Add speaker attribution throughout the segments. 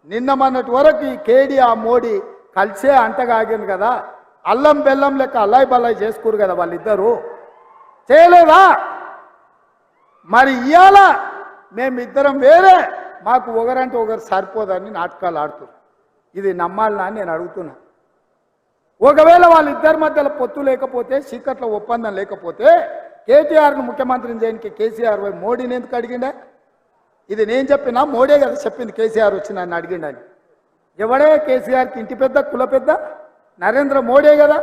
Speaker 1: నిన్న మొన్నటి వరకు ఈ కేడి ఆ మోడీ కలిసే అంటగాగింది కదా, అల్లం బెల్లం లెక్క అల్లాయి బల్లాయి చేసుకురు కదా వాళ్ళిద్దరూ, చేయలేదా? మరి ఇవాళ మేమిద్దరం వేరే, మాకు ఒకరంటే ఒకరు సరిపోదని నాటకాలు ఆడుతున్నారు. ఇది నమ్మాలనా అని నేను అడుగుతున్నా. ఒకవేళ వాళ్ళిద్దరి మధ్యలో పొత్తు లేకపోతే, చీకట్ల ఒప్పందం లేకపోతే కేటీఆర్ను ముఖ్యమంత్రిని చేయడానికి కేసీఆర్ మోడీని ఎందుకు అడిగిండే? ఇది నేను చెప్పినా, మోడీ కదా చెప్పింది కేసీఆర్ వచ్చి నన్ను అడిగిండని. ఎవడే కేసీఆర్కి ఇంటి పెద్ద, కుల పెద్ద? నరేంద్ర మోడీ కదా.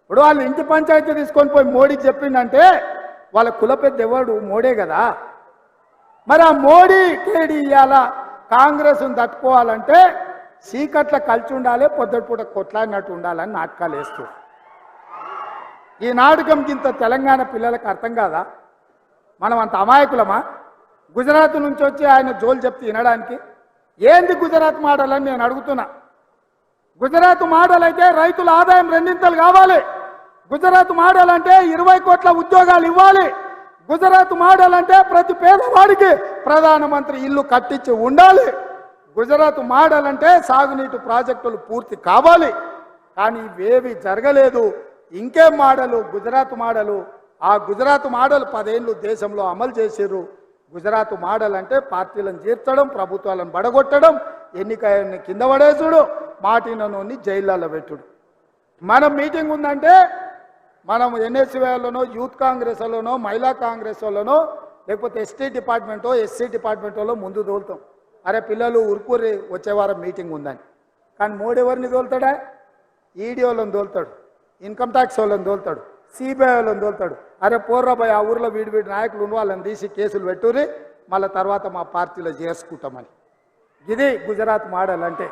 Speaker 1: ఇప్పుడు వాళ్ళు ఇంటి పంచాయతీ తీసుకొని పోయి మోడీకి చెప్పిండంటే వాళ్ళ కుల పెద్ద ఎవడు? మోడీ కదా. మరి ఆ మోడీ కేడీ ఇవాళ కాంగ్రెస్ను తట్టుకోవాలంటే చీకట్ల కలిసి ఉండాలి, పొద్దుటిపూట కొట్లాడినట్టు ఉండాలని నాటకాలు వేస్తూ, ఈ నాటకం కింద తెలంగాణ పిల్లలకు అర్థం కాదా? మనం అంత అమాయకులమా? గుజరాత్ నుంచి వచ్చి ఆయన జోలు చెప్తే వినడానికి ఏంది గుజరాత్ మోడల్ అని నేను అడుగుతున్నా. గుజరాత్ మోడల్ అయితే రైతుల ఆదాయం రెండింతలు కావాలి. గుజరాత్ మోడల్ అంటే 20 కోట్ల ఉద్యోగాలు ఇవ్వాలి. గుజరాత్ మోడల్ అంటే ప్రతి పేదవాడికి ప్రధానమంత్రి ఇల్లు కట్టించి ఉండాలి. గుజరాత్ మోడల్ అంటే సాగునీటి ప్రాజెక్టులు పూర్తి కావాలి. కానీ ఇవేవి జరగలేదు. ఇంకేం మోడలు? గుజరాత్ మోడలు. ఆ గుజరాత్ మోడల్ 10 ఏళ్ళు దేశంలో అమలు చేసిర్రు. గుజరాత్ మోడల్ అంటే పార్టీలను చేర్చడం, ప్రభుత్వాలను బడగొట్టడం, ఎన్నికని కింద పడేసుడు, మాటినోని జైళ్ళలో పెట్టుడు. మనం మీటింగ్ ఉందంటే మనం ఎన్ఎస్యూలోనో, యూత్ కాంగ్రెస్ వాళ్ళనో, మహిళా కాంగ్రెస్ వాళ్ళనో, లేకపోతే ఎస్టీ డిపార్ట్మెంటో, ఎస్సీ డిపార్ట్మెంటో ముందు తోలుతాం. అరే పిల్లలు ఉరుకూరి వచ్చే వారం మీటింగ్ ఉందని. కానీ మోడీ ఎవరిని తోలుతాడా? ఈడీ వాళ్ళని తోలుతాడు, ఇన్కమ్ ట్యాక్స్ వాళ్ళని తోలుతాడు, సిబిఐ వాళ్ళని తోలుతాడు. అరే పోర్రాబాయ్, ఆ ఊర్లో వీడి నాయకులు ఉన్న వాళ్ళని తీసి కేసులు పెట్టుర్రి, మళ్ళీ తర్వాత మా పార్టీలో చేసుకుంటామని. ఇది గుజరాత్ మోడల్ అంటే.